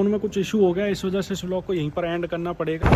Phone में कुछ issue हो गया, इस वजह से इस व्लॉग को यहीं पर एंड करना पड़ेगा।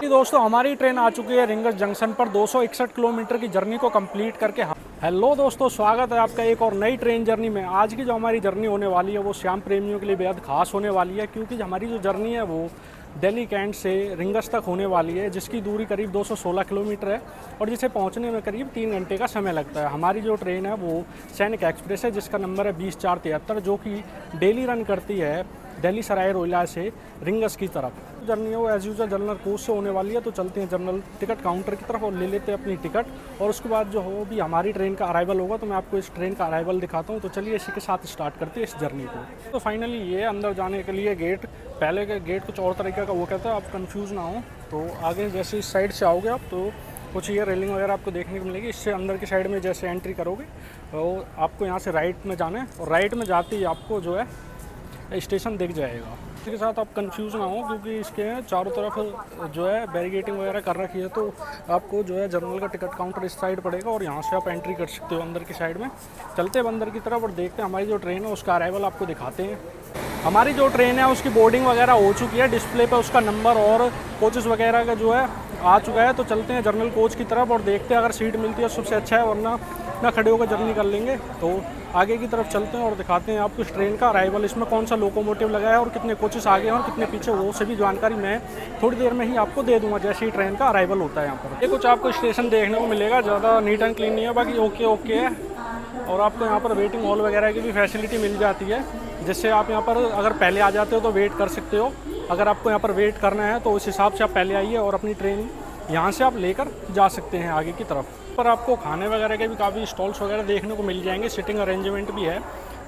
दोस्तों हमारी ट्रेन आ चुकी है रिंगस जंक्शन पर 261 किलोमीटर की जर्नी को कंप्लीट करके। हेलो दोस्तों, स्वागत है आपका एक और नई ट्रेन जर्नी में। आज की जो हमारी जर्नी होने वाली है वो श्याम प्रेमियों के लिए बेहद खास होने वाली है, क्योंकि हमारी जो जर्नी है वो दिल्ली कैंट से रिंगस तक होने वाली है, जिसकी दूरी करीब 216 किलोमीटर है और जिसे पहुंचने में करीब 3 घंटे का समय लगता है। हमारी जो ट्रेन है वो सैनिक एक्सप्रेस है, जिसका नंबर है 20473, जो कि डेली रन करती है दिल्ली सराय रोहिला से रिंगस की तरफ। जर्नी है वो एज यूजल जनरल कोच से होने वाली है, तो चलते हैं जनरल टिकट काउंटर की तरफ और ले लेते हैं अपनी टिकट। और उसके बाद जो हो भी हमारी ट्रेन का अराइवल होगा, तो मैं आपको इस ट्रेन का अराइवल दिखाता हूँ। तो चलिए इसी के साथ स्टार्ट करते हैं इस जर्नी को। तो फाइनली ये अंदर जाने के लिए गेट, पहले का गेट कुछ और तरीके का वो कहता है, आप कंफ्यूज ना हो। तो आगे जैसे इस साइड से आओगे आप, तो कुछ ये रेलिंग वगैरह आपको देखने को मिलेगी। इससे अंदर की साइड में जैसे एंट्री करोगे तो आपको यहाँ से राइट में जाना है, और राइट में जाते ही आपको जो है स्टेशन दिख जाएगा। इसके साथ आप कंफ्यूज ना हो, क्योंकि इसके चारों तरफ जो है बैरिगेटिंग वगैरह कर रखी है। तो आपको जो है जनरल का टिकट काउंटर इस साइड पड़ेगा और यहाँ से आप एंट्री कर सकते हो अंदर की साइड में। चलते हैं अंदर की तरफ और देखते हैं हमारी जो ट्रेन है उसका अराइवल आपको दिखाते हैं। हमारी जो ट्रेन है उसकी बोर्डिंग वगैरह हो चुकी है, डिस्प्ले पे उसका नंबर और कोचेस वगैरह का जो है आ चुका है। तो चलते हैं जनरल कोच की तरफ और देखते हैं, अगर सीट मिलती है सबसे अच्छा है, वरना ना खड़े होकर जर्नी कर लेंगे। तो आगे की तरफ चलते हैं और दिखाते हैं आपको इस ट्रेन का अराइवल, इसमें कौन सा लोकोमोटिव लगा है और कितने कोचेस आगे हैं और कितने पीछे, वो सभी जानकारी मैं थोड़ी देर में ही आपको दे दूंगा जैसे ही ट्रेन का अराइवल होता है यहाँ पर। ये कुछ आपको स्टेशन देखने को मिलेगा, ज़्यादा नीट एंड क्लीन नहीं है, बाकी ओके है। और आपको यहाँ पर वेटिंग हॉल वगैरह की भी फैसिलिटी मिल जाती है, जिससे आप यहाँ पर अगर पहले आ जाते हो तो वेट कर सकते हो। अगर आपको यहाँ पर वेट करना है तो उस हिसाब से आप पहले आइए और अपनी ट्रेन यहाँ से आप लेकर जा सकते हैं आगे की तरफ। पर आपको खाने वगैरह के भी काफ़ी स्टॉल्स वगैरह देखने को मिल जाएंगे, सिटिंग अरेंजमेंट भी है,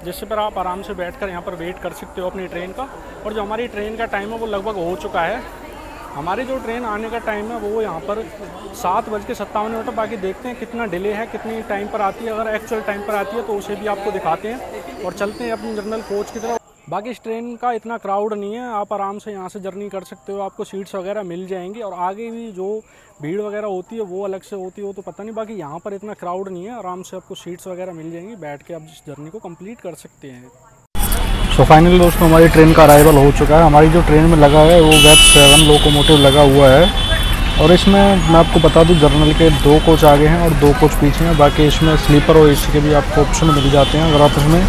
जिससे पर आप आराम से बैठकर यहाँ पर वेट कर सकते हो अपनी ट्रेन का। और जो हमारी ट्रेन का टाइम है वो लगभग हो चुका है। हमारी जो ट्रेन आने का टाइम है वो यहाँ पर 7:57। बाकी देखते हैं कितना डिले है, कितनी टाइम पर आती है। अगर एक्चुअल टाइम पर आती है तो उसे भी आपको दिखाते हैं और चलते हैं अपनी जनरल कोच की तरफ। बाकी इस ट्रेन का इतना क्राउड नहीं है, आप आराम से यहाँ से जर्नी कर सकते हो, आपको सीट्स वगैरह मिल जाएंगी। और आगे भी जो भीड़ वगैरर होती है वो अलग से होती है, वो तो पता नहीं। बाकी यहाँ पर इतना क्राउड नहीं है, आराम से आपको सीट्स वगैरह मिल जाएंगी, बैठ के आप इस जर्नी को कंप्लीट कर सकते हैं। सो फाइनली दोस्तों हमारी ट्रेन का अराइवल हो चुका है। हमारी जो ट्रेन में लगा है वो वेब 7 लोकोमोटिव लगा हुआ है, और इसमें मैं आपको बता दूं जनरल के 2 कोच आगे हैं और 2 कोच पीछे हैं। बाकी इसमें स्लीपर और एसी के भी आपको ऑप्शन मिल जाते हैं। अगर आप इसमें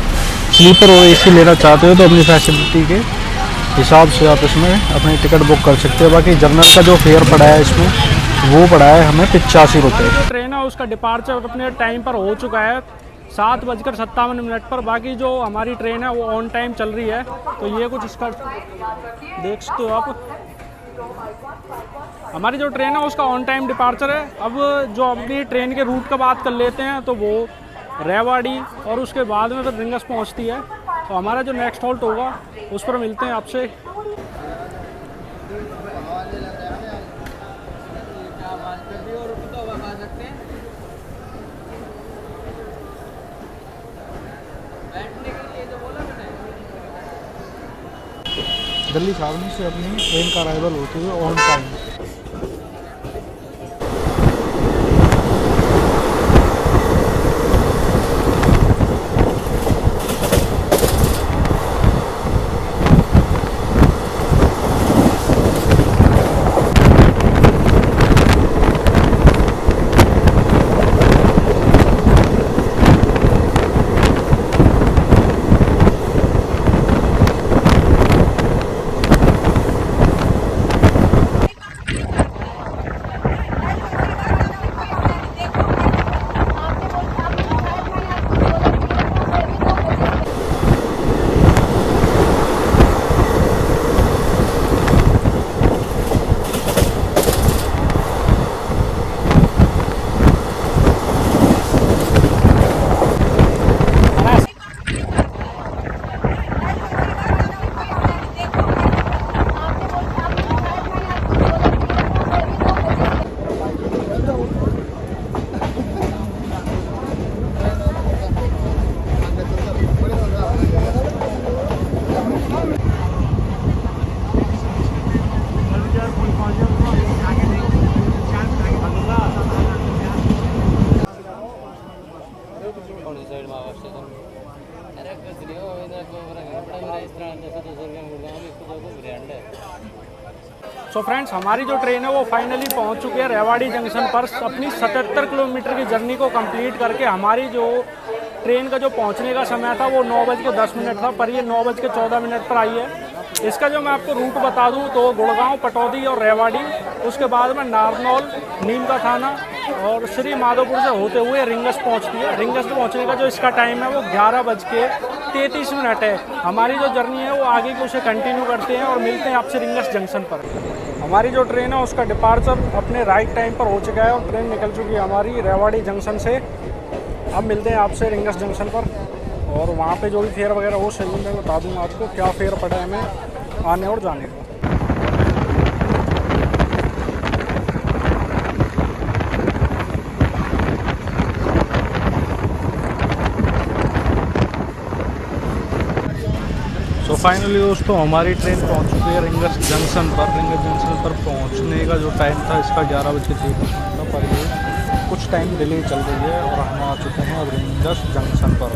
स्लीपर और एसी लेना चाहते हो तो अपनी फैसिलिटी के हिसाब से आप इसमें अपनी टिकट बुक कर सकते हो। बाकी जनरल का जो फेयर पड़ा है इसमें वो पड़ा है हमें 85 रुपये। ट्रेन है उसका डिपार्चर अपने टाइम पर हो चुका है 7:57 पर। बाकी जो हमारी ट्रेन है वो ऑन टाइम चल रही है। तो ये कुछ इसका देख सकते हो आप, हमारी जो ट्रेन है उसका ऑन टाइम डिपार्चर है। अब जो अपनी ट्रेन के रूट का बात कर लेते हैं, तो वो रेवाड़ी और उसके बाद में फिर रिंगस पहुंचती है। तो हमारा जो नेक्स्ट हॉल्ट होगा उस पर मिलते हैं आपसे। दिल्ली छावनी से अपनी ट्रेन का अराइवल होते हुए ऑन टाइम। सो फ्रेंड्स, हमारी जो ट्रेन है वो फाइनली पहुंच चुकी है रेवाड़ी जंक्शन पर। अपनी 77 किलोमीटर की जर्नी को कंप्लीट करके हमारी जो ट्रेन का जो पहुंचने का समय था वो 9:10 था, पर ये 9:14 पर आई है। इसका जो मैं आपको रूट बता दूं तो गुड़गांव, पटौदी और रेवाड़ी, उसके बाद में नारनौल, नीम का थाना और श्री माधोपुर से होते हुए रिंगस पहुंचती है। रिंगस पहुंचने का जो इसका टाइम है वो 11:33 है। हमारी जो जर्नी है वो आगे की उसे कंटिन्यू करते हैं और मिलते हैं आपसे रिंगस जंक्शन पर। हमारी जो ट्रेन है उसका डिपार्चर अपने राइट टाइम पर हो चुका है और ट्रेन निकल चुकी है हमारी रेवाड़ी जंक्शन से। अब मिलते हैं आपसे रिंगस जंक्शन पर और वहाँ पे जो भी फेयर वगैरह वो सही मैं बता दूँगा आपको क्या फेयर पड़ा है हमें आने और जाने का। तो फाइनली दोस्तों हमारी ट्रेन पहुंच चुकी है रिंगस जंक्शन पर। रिंगस जंक्शन पर पहुंचने का जो टाइम था इसका 11:33 था, पर ये कुछ टाइम डिले चल रही है और हम आ चुके हैं अब रिंगस जंक्शन पर।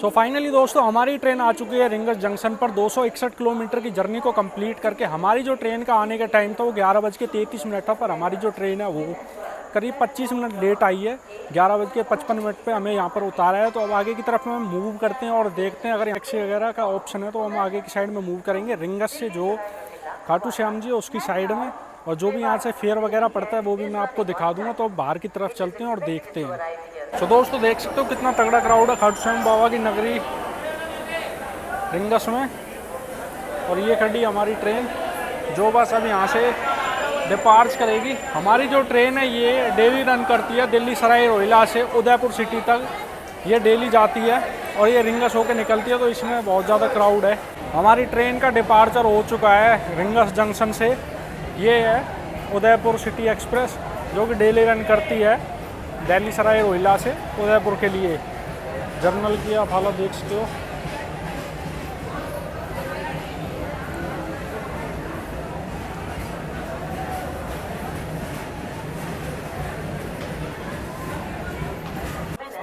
सो फाइनली दोस्तों हमारी ट्रेन आ चुकी है रिंगस जंक्शन पर। 261 किलोमीटर की जर्नी को कंप्लीट करके हमारी जो ट्रेन का आने का टाइम था वो 11:33 था, पर हमारी जो ट्रेन है वो करीब 25 मिनट लेट आई है। 11:55 पे हमें यहाँ पर उतारा है। तो अब आगे की तरफ हम मूव करते हैं और देखते हैं अगर टैक्सी वगैरह का ऑप्शन है तो हम आगे की साइड में मूव करेंगे। रिंगस से जो खाटू श्याम जी है उसकी साइड में, और जो भी यहाँ से फेयर वगैरह पड़ता है वो भी मैं आपको दिखा दूंगा। तो अब बाहर की तरफ चलते हैं और देखते हैं। तो दोस्तों देख सकते हो कितना तगड़ा क्राउड है खाटू श्याम बाबा की नगरी रिंगस में। और ये खड़ी हमारी ट्रेन जो बस अब यहाँ से डिपार्च करेगी। हमारी जो ट्रेन है ये डेली रन करती है दिल्ली सराय रोहिला से उदयपुर सिटी तक। ये डेली जाती है और ये रिंगस होकर निकलती है, तो इसमें बहुत ज़्यादा क्राउड है। हमारी ट्रेन का डिपार्चर हो चुका है रिंगस जंक्शन से। ये है उदयपुर सिटी एक्सप्रेस जो कि डेली रन करती है दिल्ली सराय रोहिला से उदयपुर के लिए। जर्नल की आप हालत देख सकते हो।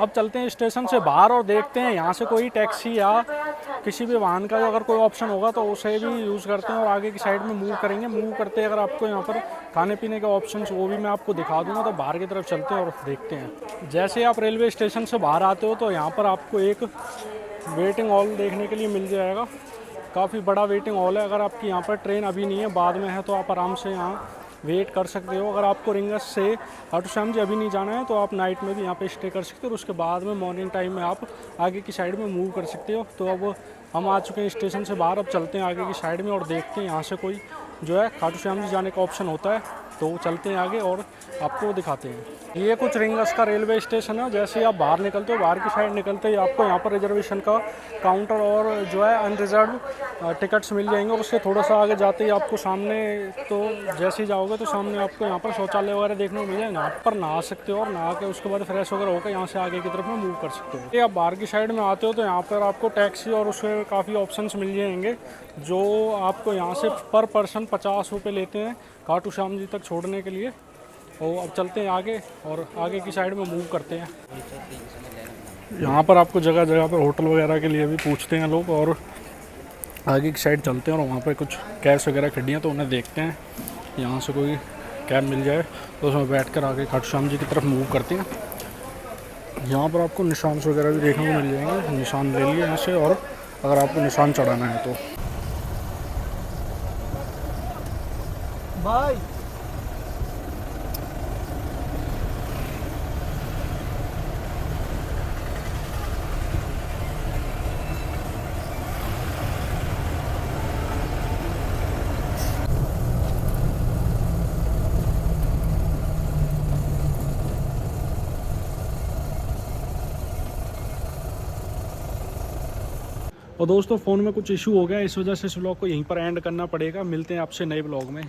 अब चलते हैं स्टेशन से बाहर और देखते हैं यहाँ से कोई टैक्सी या किसी भी वाहन का अगर कोई ऑप्शन होगा तो उसे भी यूज़ करते हैं और आगे की साइड में मूव करेंगे। मूव करते हैं अगर आपको यहाँ पर खाने पीने के ऑप्शन वो भी मैं आपको दिखा दूंगा। तो बाहर की तरफ चलते हैं और देखते हैं। जैसे आप रेलवे स्टेशन से बाहर आते हो तो यहाँ पर आपको एक वेटिंग हॉल देखने के लिए मिल जाएगा। काफ़ी बड़ा वेटिंग हॉल है। अगर आपकी यहाँ पर ट्रेन अभी नहीं है, बाद में है, तो आप आराम से यहाँ वेट कर सकते हो। अगर आपको रिंगस से खाटू श्याम जी अभी नहीं जाना है तो आप नाइट में भी यहाँ पे स्टे कर सकते हो और उसके बाद में मॉर्निंग टाइम में आप आगे की साइड में मूव कर सकते हो। तो अब हम आ चुके हैं स्टेशन से बाहर। अब चलते हैं आगे की साइड में और देखते हैं यहाँ से कोई जो है खाटू श्याम जी जाने का ऑप्शन होता है। तो चलते हैं आगे और आपको दिखाते हैं। ये कुछ रिंगस का रेलवे स्टेशन है। जैसे ही आप बाहर निकलते हो, बाहर की साइड निकलते ही आपको यहाँ पर रिजर्वेशन का काउंटर और जो है अनरिजर्व टिकट्स मिल जाएंगे। और उससे थोड़ा सा आगे जाते ही आपको सामने, तो जैसे ही जाओगे तो सामने आपको यहाँ पर शौचालय वगैरह देखने को मिल जाएगा। यहाँ पर नहा सकते हो और नहा के उसके बाद फ्रेश वगैरह होकर यहाँ से आगे की तरफ में मूव कर सकते हो। ये आप बाहर की साइड में आते हो तो यहाँ पर आपको टैक्सी और उसके काफ़ी ऑप्शंस मिल जाएंगे जो आपको यहाँ से पर पर्सन 50 रुपये लेते हैं खाटू श्याम जी तक छोड़ने के लिए। तो अब चलते हैं आगे और आगे की साइड में मूव करते हैं। यहाँ पर आपको जगह जगह पर होटल वगैरह के लिए भी पूछते हैं लोग। और आगे की साइड चलते हैं और वहाँ पर कुछ कैब्स वगैरह खड़ी हैं तो उन्हें देखते हैं। यहाँ से कोई कैब मिल जाए तो उसमें बैठकर आगे खाटू श्याम जी की तरफ मूव करते हैं। यहाँ पर आपको निशान वगैरह भी देखने को मिल जाएंगे। निशान ले लिए यहाँ से, और अगर आपको निशान चढ़ाना है तो भाई और दोस्तों फ़ोन में कुछ इशू हो गया, इस वजह से इस व्लॉग को यहीं पर एंड करना पड़ेगा। मिलते हैं आपसे नए व्लॉग में।